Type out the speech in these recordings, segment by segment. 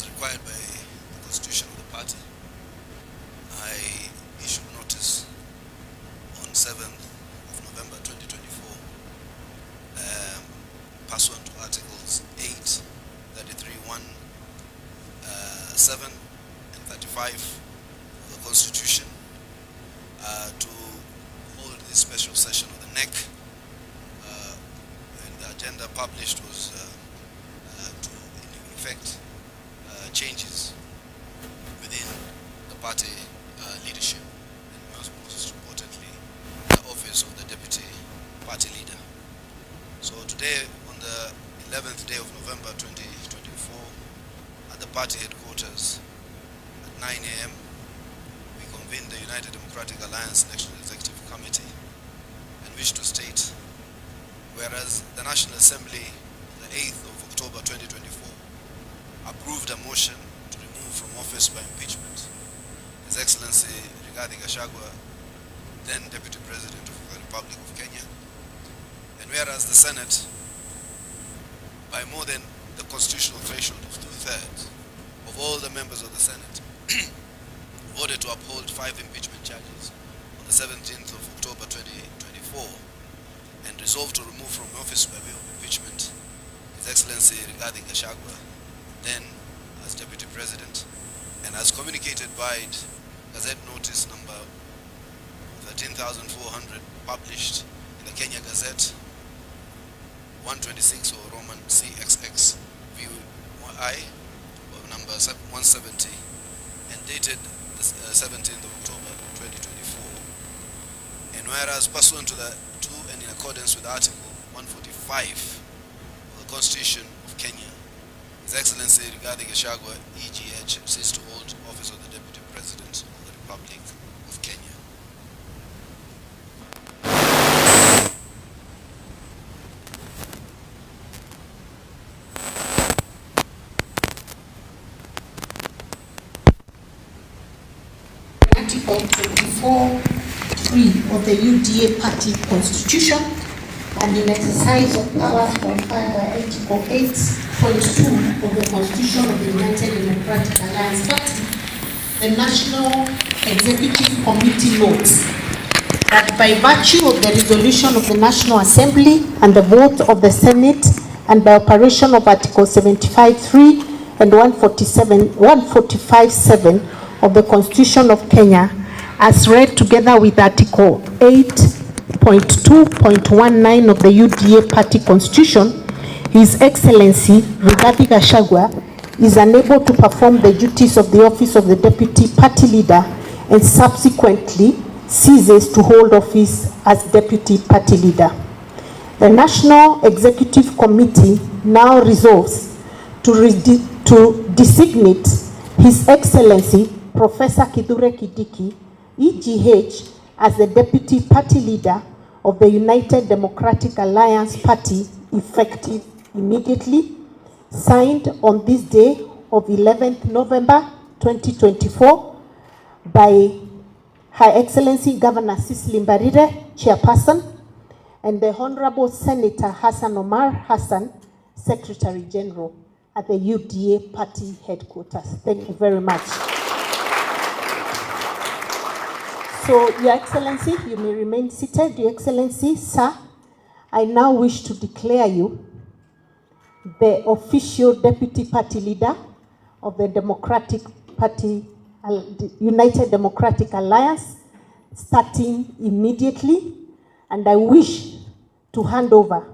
as required by the constitution of the party, I issued notice on 7th of November 2024, pursuant to Articles 8, 33(1), 7 and 35 of the Constitution, to hold this special session of the NEC. And the agenda published was to, in effect, changes within the party leadership, and most importantly, the office of the deputy party leader. So today, on the 11th day of November 2024, at the party headquarters at 9 a.m., we convened the United Democratic Alliance National Executive Committee and wish to state, whereas the National Assembly, the 8th of October 2024, approved a motion to remove from office by impeachment His Excellency Rigathi Gachagua, then Deputy President of the Republic of Kenya, and whereas the Senate, by more than the constitutional threshold of 2/3 of all the members of the Senate, voted to uphold 5 impeachment charges on the 17th of October 2024 and resolved to remove from office by way of impeachment His Excellency Rigathi Gachagua, then as Deputy President, and as communicated by Gazette Notice number 13,400 published in the Kenya Gazette 126 or Roman CXX VI or number 170 and dated the 17th of October 2024. And whereas pursuant to the and in accordance with Article 145 of the Constitution of Kenya, His Excellency Rigathi Gachagua, EGH, ceased to hold office of the Deputy President of the Republic of Kenya. Article 24(3) of the UDA party constitution and in exercise of powers conferred by Article 8.2 of the Constitution of the United Democratic Alliance Party, the National Executive Committee notes that by virtue of the resolution of the National Assembly and the vote of the Senate and by operation of Article 75(3) and 145(7) of the Constitution of Kenya, as read together with Article 8.2.19 of the UDA Party Constitution, His Excellency Rigathi Gachagua is unable to perform the duties of the office of the Deputy Party Leader and subsequently ceases to hold office as Deputy Party Leader. The National Executive Committee now resolves to designate His Excellency Professor Kindiki, EGH, as the Deputy Party Leader of the United Democratic Alliance Party effective immediately, signed on this day of 11th November 2024 by Her Excellency Governor Cecily Mbarire, Chairperson, and the Honorable Senator Hassan Omar Hassan, Secretary General at the UDA Party Headquarters. Thank you very much. So, Your Excellency, you may remain seated. Your Excellency, sir, I now wish to declare you the official Deputy Party Leader of the Democratic Party, United Democratic Alliance, starting immediately, and I wish to hand over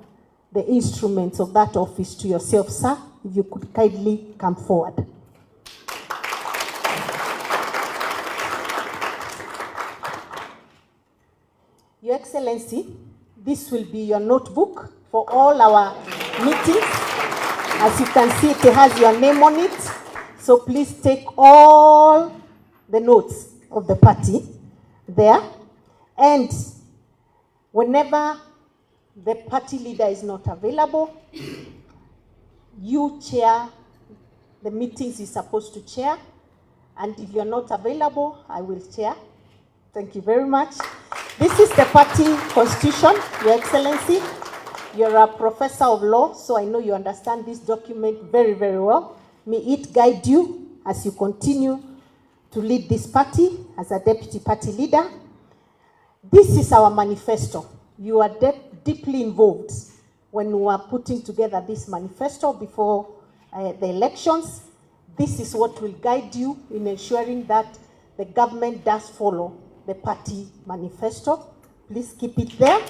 the instruments of that office to yourself, sir, if you could kindly come forward. Your Excellency, this will be your notebook for all our meetings. As you can see, it has your name on it. So please take all the notes of the party there. And whenever the party leader is not available, you chair the meetings you're supposed to chair. And if you're not available, I will chair. Thank you very much. This is the party constitution, Your Excellency. You're a professor of law, so I know you understand this document very, very well. May it guide you as you continue to lead this party as a deputy party leader. This is our manifesto. You are deeply involved when we are putting together this manifesto before the elections. This is what will guide you in ensuring that the government does follow the party manifesto. Please keep it there.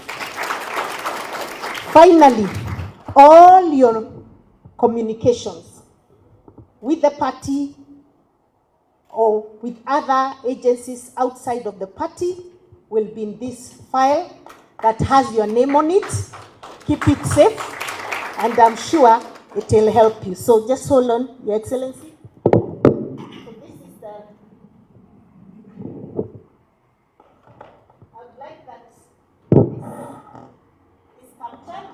Finally, all your communications with the party or with other agencies outside of the party will be in this file that has your name on it. Keep it safe, and I'm sure it will help you. So just hold on, Your Excellency. So this is the, I would like that this captured.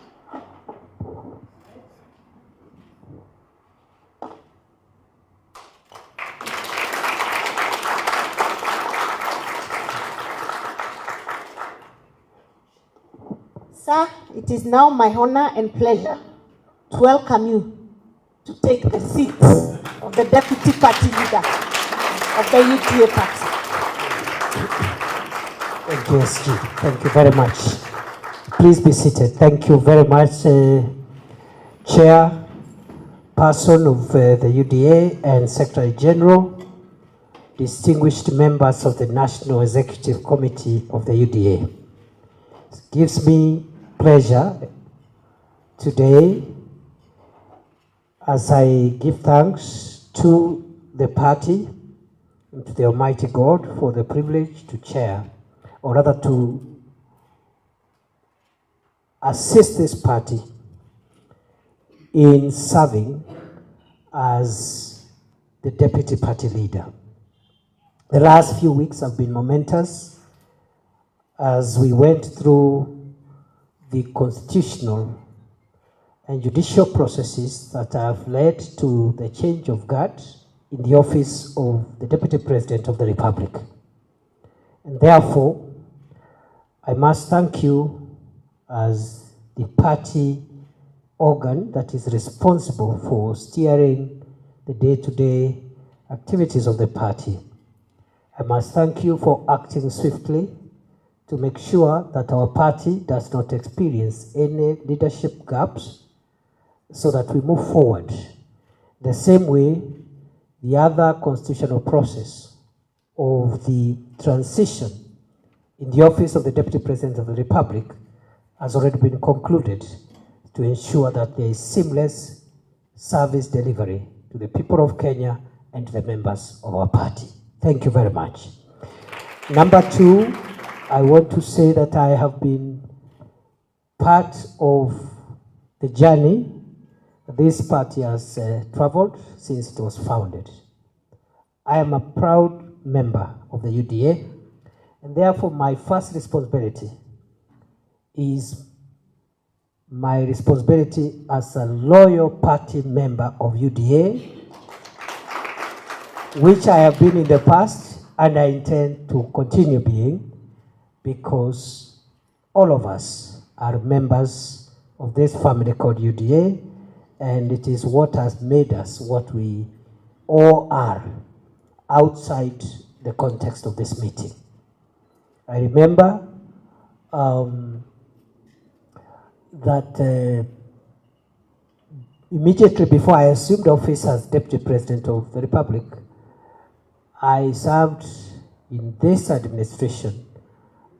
Sir, it is now my honor and pleasure to welcome you to take the seat of the Deputy Party Leader of the UDA Party. Thank you, SG. Thank you very much. Please be seated. Thank you very much, Chairperson of the UDA and Secretary General, distinguished members of the National Executive Committee of the UDA. It gives me pleasure today as I give thanks to the party and to the Almighty God for the privilege to chair, or rather to assist this party in serving as the deputy party leader. The last few weeks have been momentous as we went through the constitutional and judicial processes that have led to the change of guard in the office of the Deputy President of the Republic. And therefore, I must thank you as the party organ that is responsible for steering the day-to-day activities of the party. I must thank you for acting swiftly to make sure that our party does not experience any leadership gaps so that we move forward. The same way, the other constitutional process of the transition in the office of the Deputy President of the Republic has already been concluded to ensure that there is seamless service delivery to the people of Kenya and to the members of our party. Thank you very much. Number two, I want to say that I have been part of the journey this party has traveled since it was founded. I am a proud member of the UDA, and therefore my first responsibility is my responsibility as a loyal party member of UDA, which I have been in the past and I intend to continue being, because all of us are members of this family called UDA, and it is what has made us what we all are outside the context of this meeting. I remember that immediately before I assumed office as Deputy President of the Republic, I served in this administration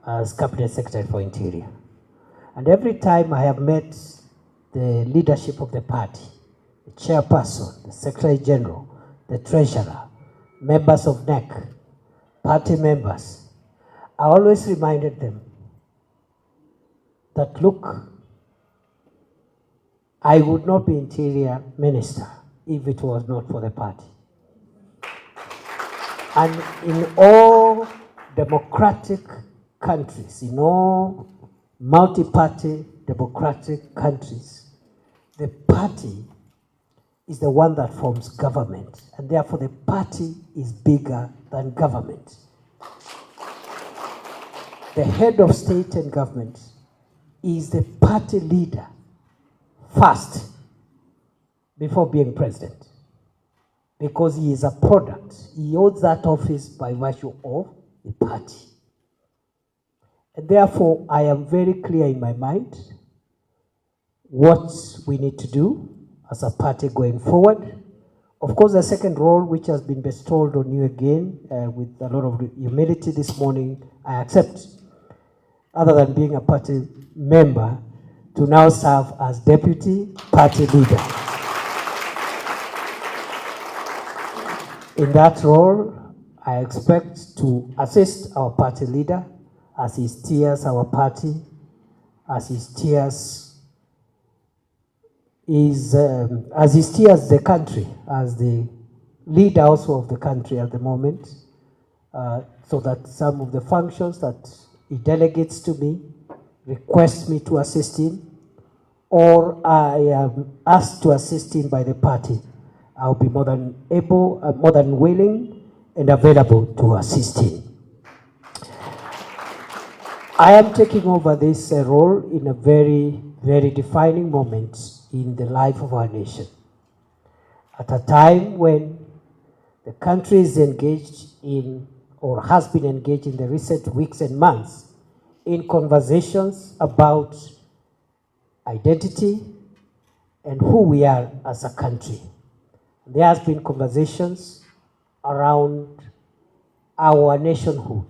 as Cabinet Secretary for Interior. And every time I have met the leadership of the party, the chairperson, the Secretary General, the Treasurer, members of NEC, party members, I always reminded them that, look, I would not be Interior Minister if it was not for the party. And in all democratic countries, in all multi-party democratic countries, the party is the one that forms government, and therefore the party is bigger than government. The head of state and government is the party leader first, before being president. because he is a product. He holds that office by virtue of the party. And therefore, I am very clear in my mind what we need to do as a party going forward. Of course, the second role, which has been bestowed on you again with a lot of humility this morning, I accept, other than being a party member, to now serve as deputy party leader. In that role, I expect to assist our party leader as he steers our party, as he steers the country, as the leader also of the country at the moment, so that some of the functions that he delegates to me, requests me to assist him, or I am asked to assist him by the party, I'll be more than able, more than willing and available to assist him. I am taking over this role in a very, very defining moment in the life of our nation. At a time when the country is engaged in, or has been engaged in the recent weeks and months, in conversations about identity and who we are as a country. There has been conversations around our nationhood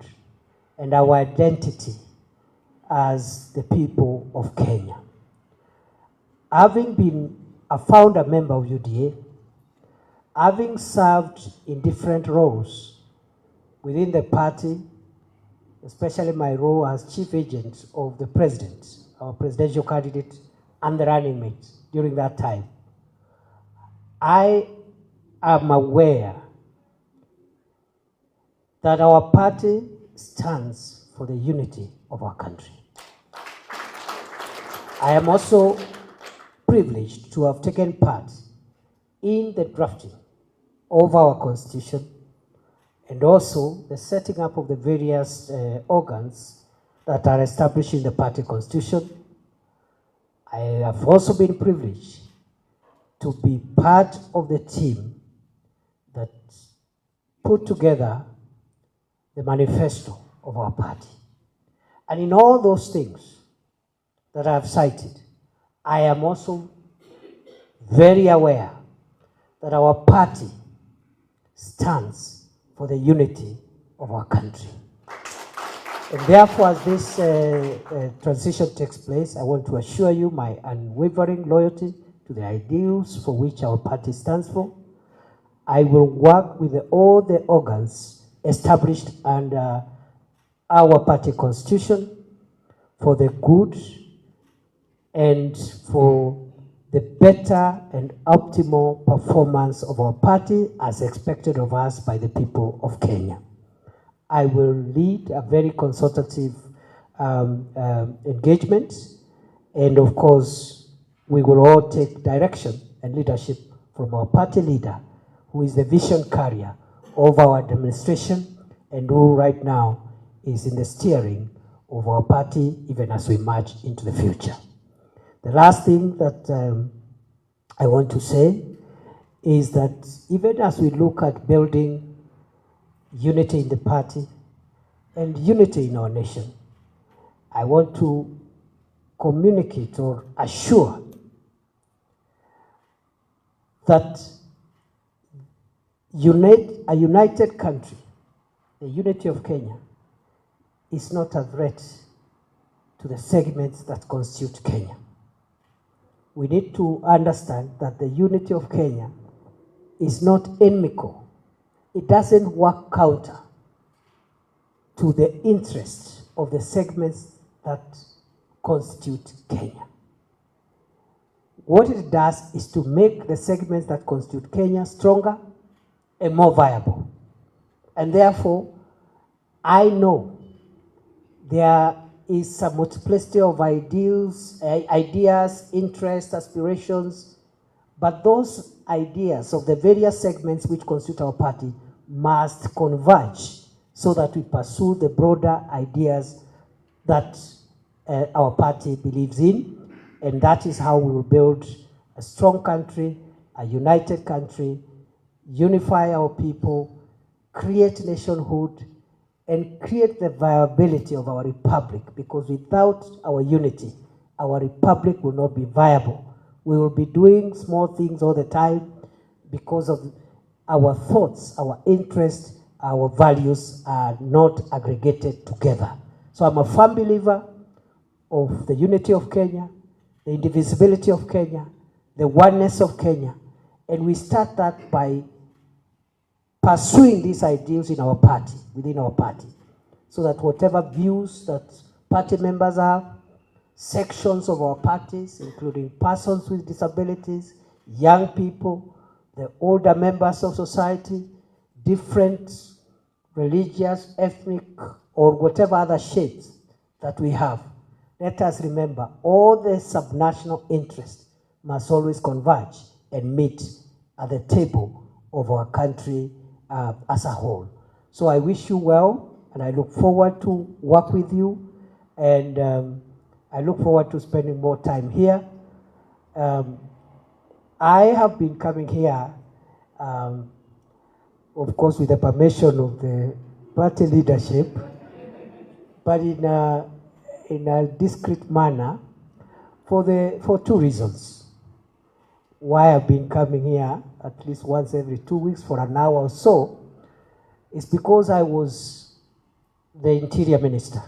and our identity as the people of Kenya. Having been a founder member of UDA, having served in different roles within the party, especially my role as chief agent of the president, our presidential candidate, and the running mate during that time, I am aware that our party stands for the unity of our country. I am also privileged to have taken part in the drafting of our constitution and also the setting up of the various organs that are established in the party constitution. I have also been privileged to be part of the team that put together the manifesto of our party. And in all those things that I have cited, I am also very aware that our party stands for the unity of our country. And therefore, as this transition takes place, I want to assure you my unwavering loyalty to the ideals for which our party stands for. I will work with all the organs established under our party constitution for the good and for the better and optimal performance of our party as expected of us by the people of Kenya. I will lead a very consultative engagement, and of course, we will all take direction and leadership from our party leader, who is the vision carrier of our administration and who right now is in the steering of our party even as we march into the future. The last thing that I want to say is that even as we look at building unity in the party and unity in our nation, I want to communicate or assure that a united country, the unity of Kenya, is not a threat to the segments that constitute Kenya. We need to understand that the unity of Kenya is not inimical. It doesn't work counter to the interests of the segments that constitute Kenya. What it does is to make the segments that constitute Kenya stronger and more viable. And therefore, I know there is a multiplicity of ideas, interests, aspirations, but those ideas of the various segments which constitute our party must converge so that we pursue the broader ideas that our party believes in, and that is how we will build a strong country, a united country, unify our people, create nationhood, and create the viability of our republic, because without our unity, our republic will not be viable. We will be doing small things all the time because of our thoughts, our interests, our values are not aggregated together. So I'm a firm believer of the unity of Kenya, the indivisibility of Kenya, the oneness of Kenya, and we start that by pursuing these ideals in our party, within our party, so that whatever views that party members have, sections of our parties, including persons with disabilities, young people, the older members of society, different religious, ethnic, or whatever other shapes that we have. Let us remember, all the subnational interests must always converge and meet at the table of our country as a whole. So I wish you well, and I look forward to work with you, and I look forward to spending more time here. I have been coming here, of course, with the permission of the party leadership, but in a discreet manner for two reasons. Why I've been coming here at least once every 2 weeks for an hour or so is because I was the Interior Minister,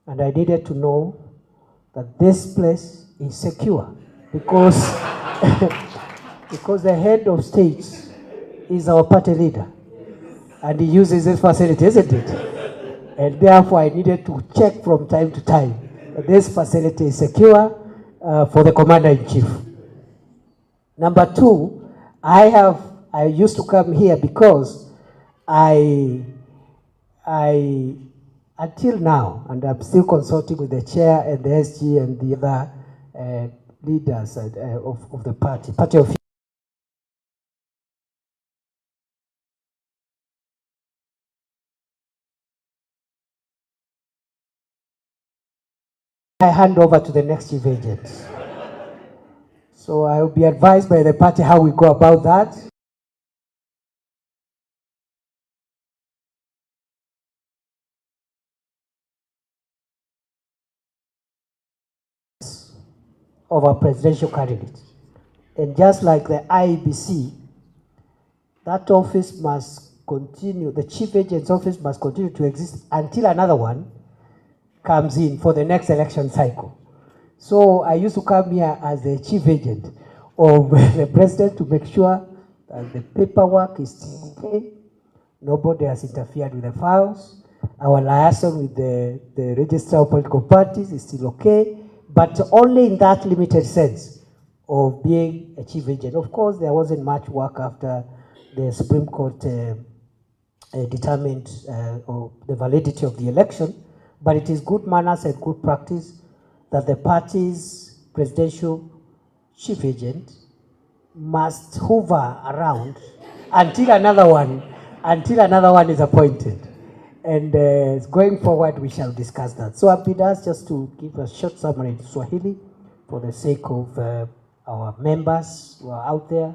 and I needed to know that this place is secure, because because the head of state is our party leader, and he uses this facility, isn't it? And therefore I needed to check from time to time that this facility is secure for the Commander-in-Chief. Number two, I used to come here because until now, and I'm still consulting with the chair and the SG and the other leaders of the party of I hand over to the next chief agent. So I will be advised by the party how we go about that. Of our presidential candidate. And just like the IEBC, that office must continue, the chief agent's office must continue to exist until another one comes in for the next election cycle. So I used to come here as the chief agent of the president to make sure that the paperwork is still okay, nobody has interfered with the files, our liaison with the register of political parties is still okay, but only in that limited sense of being a chief agent. Of course, there wasn't much work after the Supreme Court determined the validity of the election, but it is good manners and good practice that the party's presidential chief agent must hover around until another one is appointed. And going forward, we shall discuss that. So I've been asked just to give a short summary in Swahili for the sake of our members who are out there.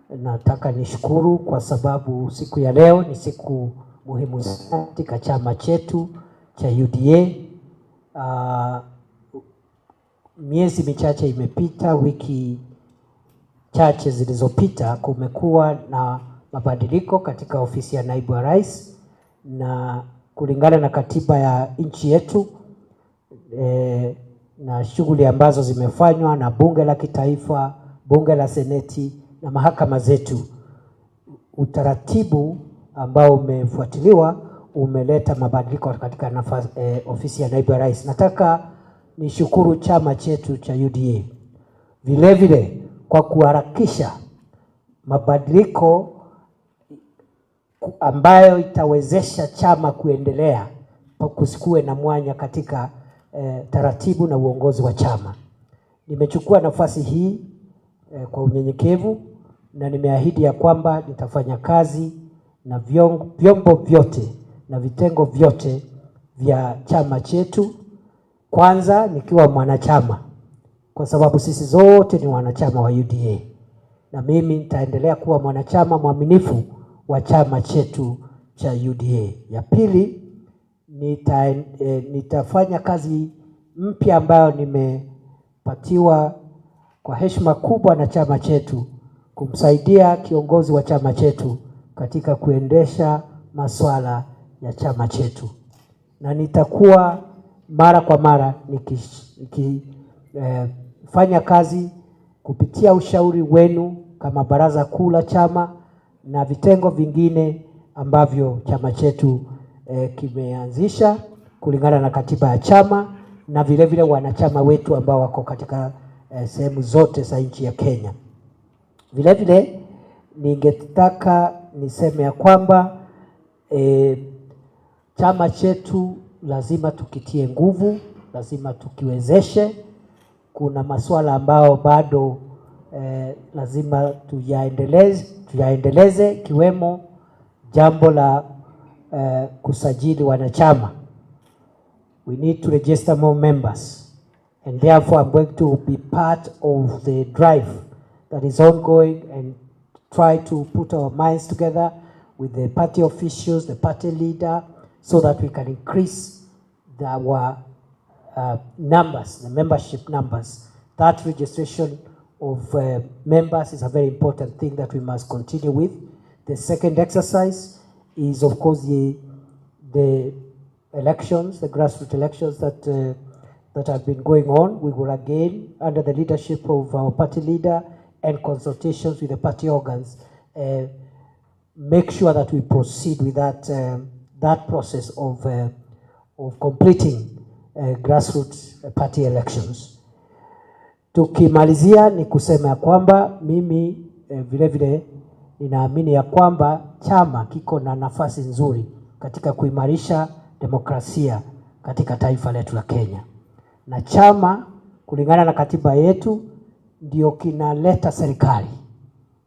Nataka nishukuru kwa sababu siku ya leo ni siku muhimu sana katika chama chetu cha UDA. Miezi michache imepita, wiki chache zilizopita, kumekuwa na mabadiliko katika ofisi ya naibu wa rais, na kulingana na katiba ya nchi yetu na shughuli ambazo zimefanywa na bunge la kitaifa, bunge la seneti na mahakama zetu, utaratibu ambao umefuatiliwa umeleta mabadiliko katika ofisi ya naibu wa rais. Nataka nishukuru chama chetu cha UDA vile vile kwa kuharakisha mabadiliko ambayo itawezesha chama kuendelea, kusikue na mwanya katika taratibu na uongozi wa chama. Nimechukua nafasi hii kwa unyenyekevu, na nimeahidi ya kwamba nitafanya kazi na vyombo vyote na vitengo vyote vya chama chetu, kwanza nikiwa mwanachama, kwa sababu sisi zote ni wanachama wa UDA. na mimi nitaendelea kuwa mwanachama mwaminifu wa chama chetu cha UDA. Ya pili, nitafanya kazi mpya ambayo nimepatiwa kwa heshima kubwa na chama chetu, kumsaidia kiongozi wa chama chetu katika kuendesha masuala ya chama chetu. Na nitakuwa mara kwa mara nikifanya kazi kupitia ushauri wenu kama baraza kuu la chama na vitengo vingine ambavyo chama chetu kimeanzisha kulingana na katiba ya chama, na vile vile wanachama wetu ambao wako katika sehemu zote za nchi ya Kenya. Vile vile ningetaka niseme ya kwamba chama chetu lazima tukitie nguvu, lazima tukiwezeshe. Kuna masuala ambao bado lazima tuyaendeleze kiwemo jambo la kusajili wanachama. We need to register more members, and therefore I'm going to be part of the drive that is ongoing and try to put our minds together with the party officials, the party leader, so that we can increase our numbers, the membership numbers. That registration of members is a very important thing that we must continue with. The second exercise is, of course, the elections, the grassroots elections that have been going on. We will again, under the leadership of our party leader and consultations with the party organs, make sure that we proceed with that process of completing grassroots party elections. Tukimalizia ni kusema kwamba mimi vile vile ninaamini ya kwamba chama kiko na nafasi nzuri katika kuimarisha demokrasia katika taifa letu la Kenya. Na chama kulingana na katiba yetu ndio kinaleta serikali.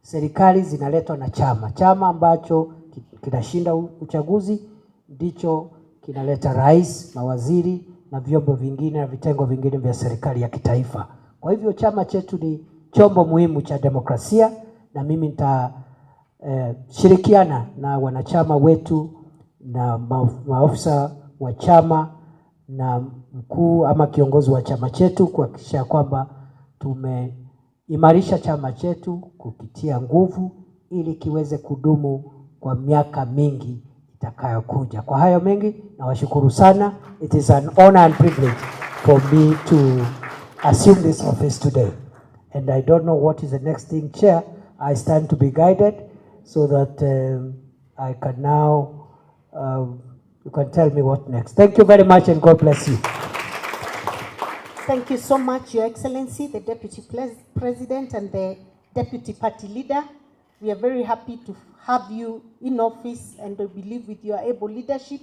Serikali zinaletwa na chama. Chama ambacho kinashinda uchaguzi ndicho kinaleta rais, mawaziri na vyombo vingine na vitengo vingine vya serikali ya kitaifa. Kwa hivyo chama chetu ni chombo muhimu cha demokrasia, na mimi nitashirikiana na wanachama wetu na maafisa wa chama na mkuu ama kiongozi wa chama chetu kuhakikisha kwamba tumeimarisha chama chetu kupitia nguvu ili kiweze kudumu kwa miaka mingi itakayokuja. Kwa hayo mengi nawashukuru sana. It is an honor and privilege for me to assume this office today. And I don't know what is the next thing, Chair. I stand to be guided so that I can now, you can tell me what next. Thank you very much and God bless you. Thank you so much, Your Excellency, the Deputy President and the Deputy Party Leader. We are very happy to have you in office, and we believe with your able leadership,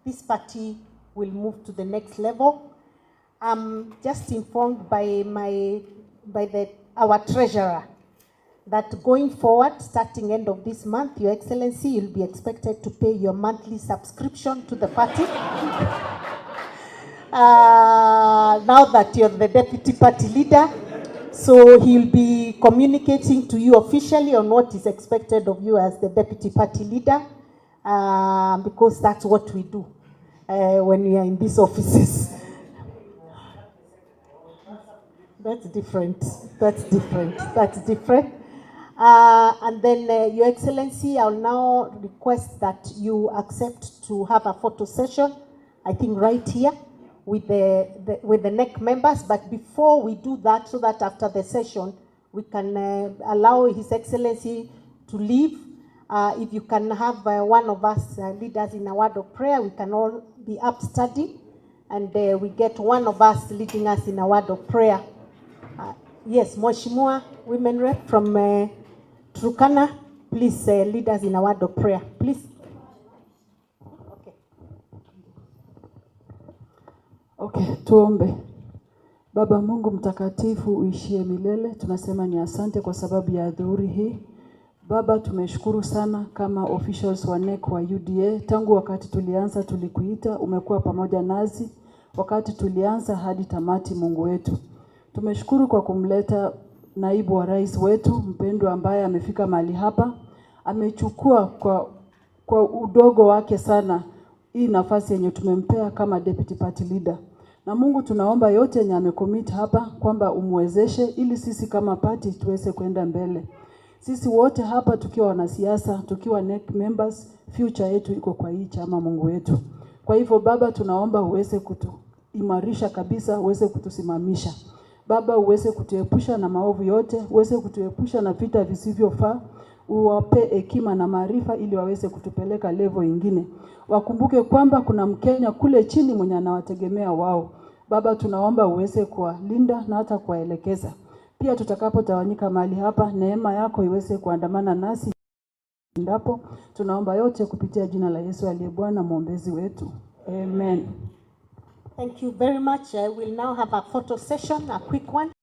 this party will move to the next level. I'm just informed by our treasurer that going forward, starting end of this month, Your Excellency, you'll be expected to pay your monthly subscription to the party. Now that you're the Deputy Party Leader, so he'll be communicating to you officially on what is expected of you as the Deputy Party Leader, because that's what we do when we are in these offices. That's different. That's different. That's different. And then, Your Excellency, I'll now request that you accept to have a photo session, I think right here, with the NEC members. But before we do that, so that after the session, we can allow His Excellency to leave. If you can have one of us leaders in a word of prayer, we can all be up studying, and we get one of us leading us in a word of prayer. Yes, Mheshimiwa Women Rep from Turkana, please lead us in a word of prayer, please. Okay, tuombe. Baba Mungu mtakatifu uishie milele, tunasema ni asante kwa sababu ya adhuhuri hii. Baba, tumeshukuru sana kama officials wa NEC wa UDA. Tangu wakati tulianza tulikuita, umekuwa pamoja nasi wakati tulianza hadi tamati. Mungu wetu, tumeshukuru kwa kumleta naibu wa rais wetu mpendwa ambaye amefika mahali hapa, amechukua kwa udogo wake sana hii nafasi yenye tumempea kama deputy party leader. Na Mungu tunaomba yote yenye amecommit hapa kwamba umwezeshe ili sisi kama party tuweze kwenda mbele. Sisi wote hapa tukiwa wanasiasa, tukiwa NEC members, future yetu iko kwa hii chama Mungu wetu. Kwa hivyo Baba tunaomba uweze kutuimarisha kabisa, uweze kutusimamisha. Baba uweze kutuepusha na maovu yote, uweze kutuepusha na vita visivyofaa, uwape hekima na maarifa ili waweze kutupeleka level ingine. Wakumbuke kwamba kuna Mkenya kule chini mwenye anawategemea wao. Baba tunaomba uweze kuwalinda na hata kuwaelekeza. Pia tutakapotawanyika mahali hapa, neema yako iweze kuandamana nasi. Ndapo tunaomba yote kupitia jina la Yesu aliye Bwana mwombezi wetu. Amen. Thank you very much. I will now have a photo session, a quick one.